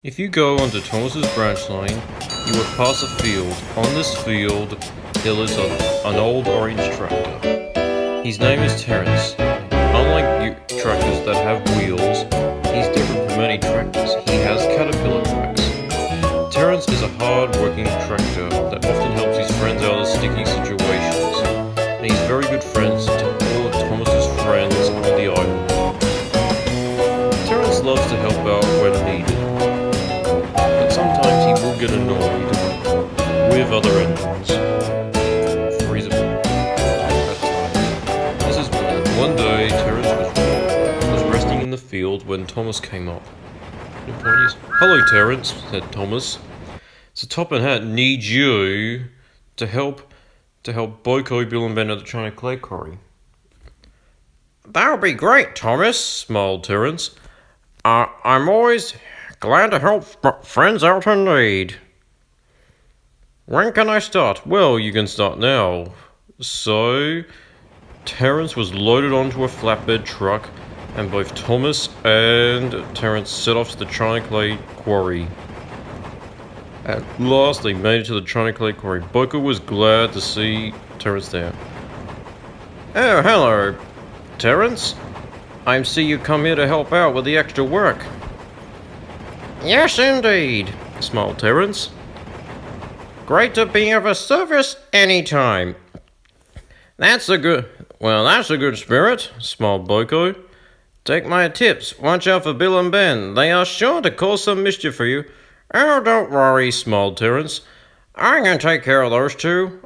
If you go onto Thomas's branch line, you will pass a field. On this field, there lives an old orange tractor. His name is Terrence. Unlike tractors that have wheels, he's different from many tractors. He has caterpillar tracks. Terrence is a hard-working tractor that often helps his friends out of sticky situations, and he's very good friends to all of Thomas's friends on the island. Terrence loves to help out when needed. Sometimes he will get annoyed with other engines. This is one day Terrence was resting in the field when Thomas came up. "Hello, Terrence," said Thomas. "So Top and Hat needs you to help Boko, Bill and Ben at the China Clay Quarry." "That'll be great, Thomas," smiled Terrence. "I'm always glad to help friends out in need. When can I start?" "Well, you can start now." So, Terrence was loaded onto a flatbed truck, and both Thomas and Terrence set off to the China Clay Quarry. At last, they made it to the China Clay Quarry. Boko was glad to see Terrence there. "Oh, hello, Terrence. I see you come here to help out with the extra work." "Yes, indeed," smiled Terrence. "Great to be of service anytime." That's a good spirit," smiled Boko. "Take my tips. Watch out for Bill and Ben. They are sure to cause some mischief for you." "Oh, don't worry," smiled Terrence. "I can take care of those two.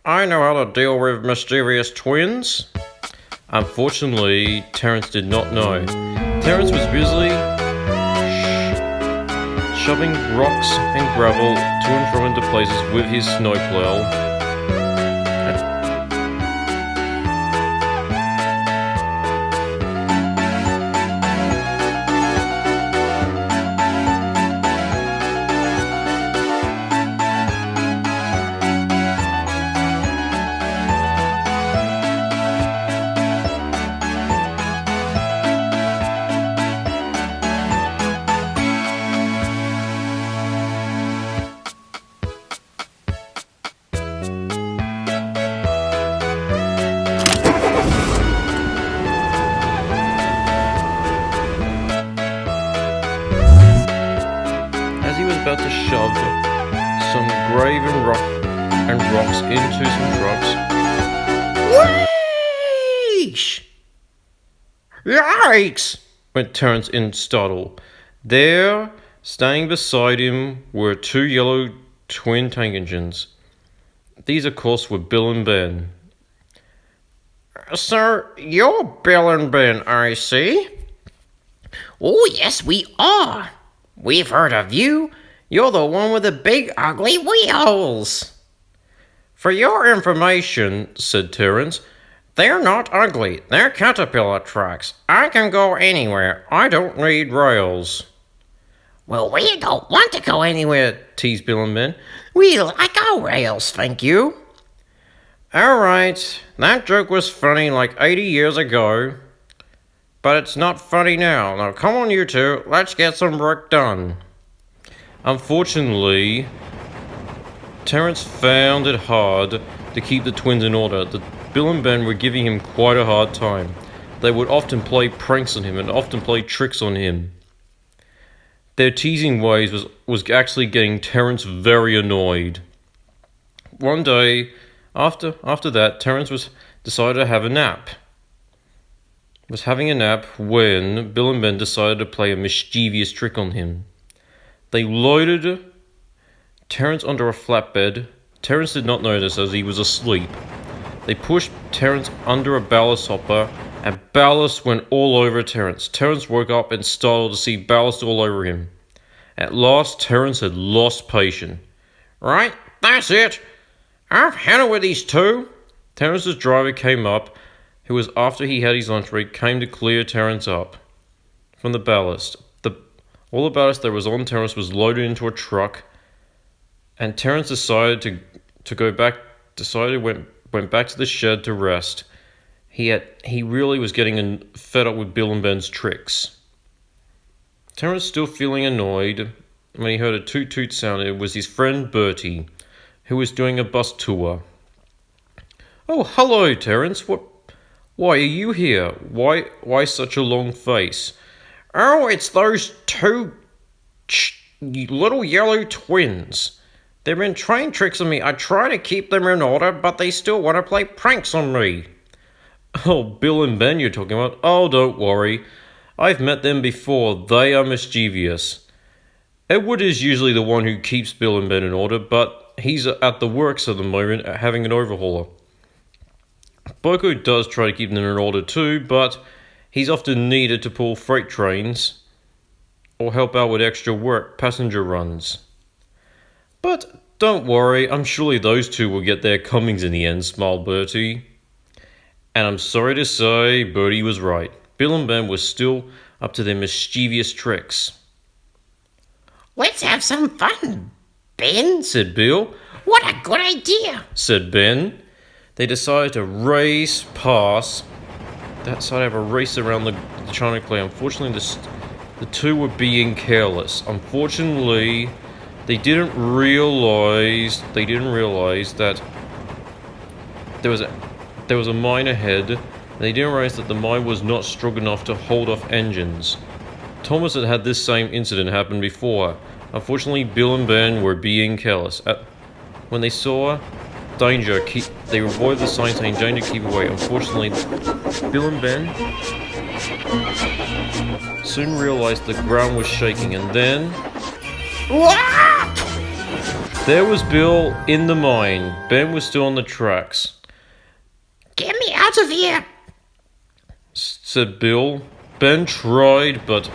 I know how to deal with mischievous twins." Unfortunately, Terrence did not know. Terrence was busy shoving rocks and gravel to and from into places with his snowplow. As he was about to shove some graven rocks into some trucks, whoosh! "Yikes!" went Terrence in startle. There, standing beside him, were two yellow twin tank engines. These, of course, were Bill and Ben. "So, you're Bill and Ben, I see." "Oh, yes, we are. We've heard of you. You're the one with the big, ugly wheels." "For your information," said Terrence, "they're not ugly. They're caterpillar tracks. I can go anywhere. I don't need rails." "Well, we don't want to go anywhere," teased Bill and Ben. "We like our rails, thank you." "All right, that joke was funny like 80 years ago. But it's not funny now. Now come on, you two, let's get some work done." Unfortunately, Terrence found it hard to keep the twins in order. Bill and Ben were giving him quite a hard time. They would often play pranks on him and often play tricks on him. Their teasing ways was actually getting Terrence very annoyed. One day, after that, Terrence decided to have a nap. Was having a nap when Bill and Ben decided to play a mischievous trick on him. They loaded Terrence onto a flatbed. Terrence did not notice as he was asleep. They pushed Terrence under a ballast hopper, and ballast went all over Terrence. Terrence woke up and startled to see ballast all over him. At last, Terrence had lost patience. "Right, that's it. I've had it with these two." Terrence's driver came up, who was after he had his lunch break, came to clear Terrence up from the ballast. All the ballast that was on Terrence was loaded into a truck, and Terrence decided to go back. Went back to the shed to rest. He really was getting fed up with Bill and Ben's tricks. Terrence, still feeling annoyed, when he heard a toot toot sound, it was his friend Bertie, who was doing a bus tour. Oh, hello, Terrence. Why are you here? Why such a long face? Oh, it's those two little yellow twins. They've been trying tricks on me. I try to keep them in order, but they still want to play pranks on me. Oh, Bill and Ben you're talking about? Oh, don't worry. I've met them before. They are mischievous. Edward is usually the one who keeps Bill and Ben in order, but he's at the works at the moment having an overhauler. Boko does try to keep them in order too, but he's often needed to pull freight trains or help out with extra work, passenger runs. But don't worry, I'm surely those two will get their comings in the end, smiled Bertie. And I'm sorry to say, Bertie was right. Bill and Ben were still up to their mischievous tricks. Let's have some fun, Ben, said Bill. What a good idea, said Ben. They decided to race past that side, have a race around the China Clay. Unfortunately, the two were being careless. Unfortunately, they didn't realize that there was a mine ahead. They didn't realize that the mine was not strong enough to hold off engines. Thomas had this same incident happen before. Unfortunately, Bill and Ben were being careless. When they saw danger, they avoided the sign saying danger, keep away. Unfortunately, Bill and Ben soon realized the ground was shaking, and then there was Bill in the mine. Ben was still on the tracks. Get me out of here, said Bill. Ben tried, but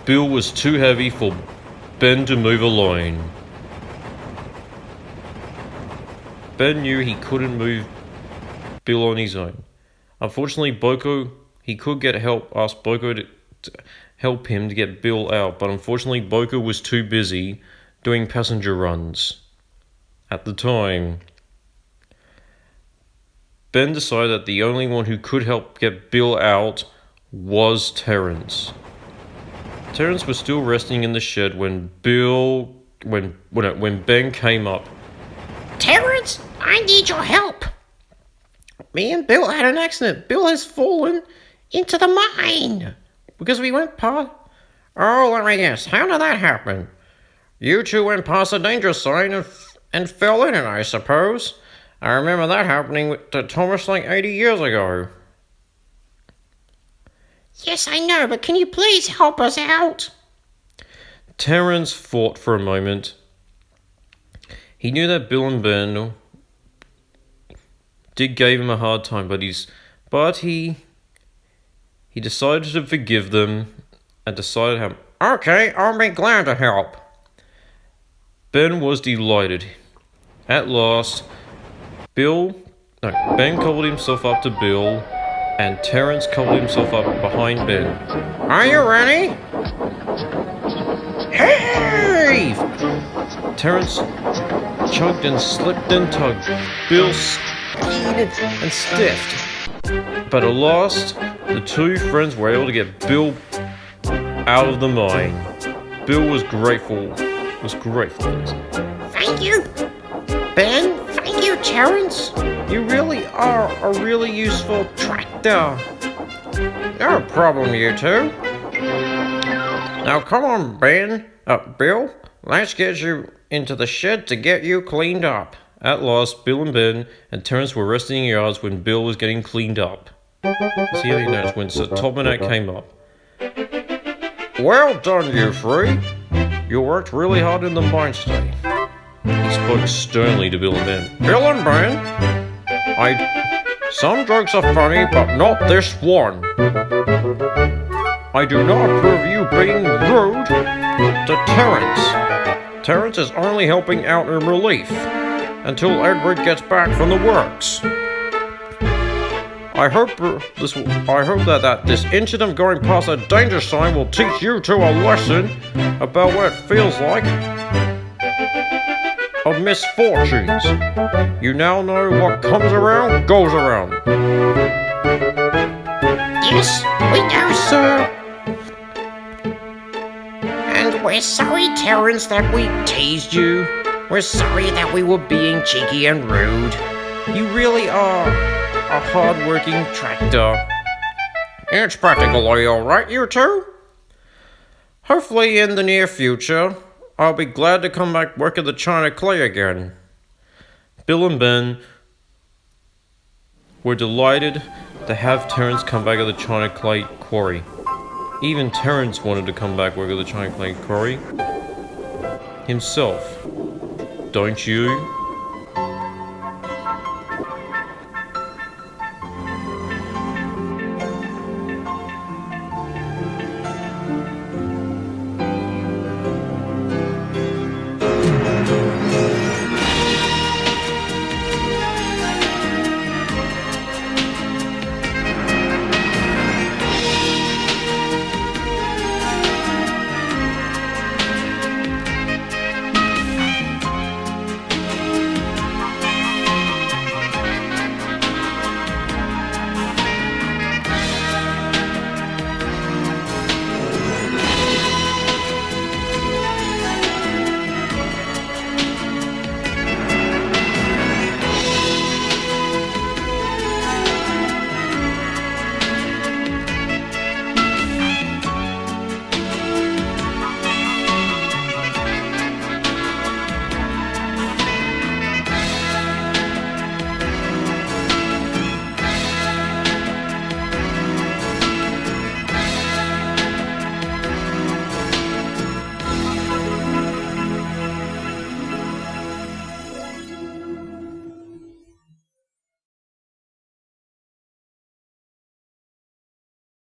Bill was too heavy for Ben to move alone. Ben knew he couldn't move Bill on his own. Unfortunately, he could get help, asked Boko to help him to get Bill out, but unfortunately Boko was too busy doing passenger runs at the time. Ben decided that the only one who could help get Bill out was Terrence. Terrence was still resting in the shed when Ben came up. Terrence, I need your help. Me and Bill had an accident. Bill has fallen into the mine because we went past. Oh, let me guess. How did that happen? You two went past the danger sign and fell in it, I suppose. I remember that happening to Thomas like 80 years ago. Yes, I know, but can you please help us out? Terrence thought for a moment. He knew that Bill and Ben gave him a hard time, but he decided to forgive them and decided how. Okay, I'll be glad to help. Ben was delighted. At last, Ben coupled himself up to Bill, and Terrence coupled himself up behind Ben. Are you ready? Hey! Terrence chugged and slipped and tugged. Bill skied and stiffed. But at last, the two friends were able to get Bill out of the mine. Bill was grateful. Thank you, Ben. Thank you, Terrence. You really are a really useful tractor. No problem, you two. Now come on, Bill. Let's get you into the shed to get you cleaned up. At last, Bill and Ben and Terrence were resting in yards when Bill was getting cleaned up. See how you noticed when Sir Tomanak came up. Well done, you three. You worked really hard in the mine today. He spoke sternly to Bill and Ben. Bill and Ben, some jokes are funny, but not this one. I do not approve you being rude to Terrence. Terrence is only helping out in relief until Edward gets back from the works. I hope that this incident of going past a danger sign will teach you two a lesson about what it feels like of misfortunes. You now know what comes around goes around. Yes, we know, sir. We're sorry, Terrence, that we teased you. We're sorry that we were being cheeky and rude. You really are a hard-working tractor. It's practically alright, you two. Hopefully in the near future, I'll be glad to come back work at the China Clay again. Bill and Ben were delighted to have Terrence come back at the China Clay quarry. Even Terrence wanted to come back work at the China Clay quarry himself. Don't you?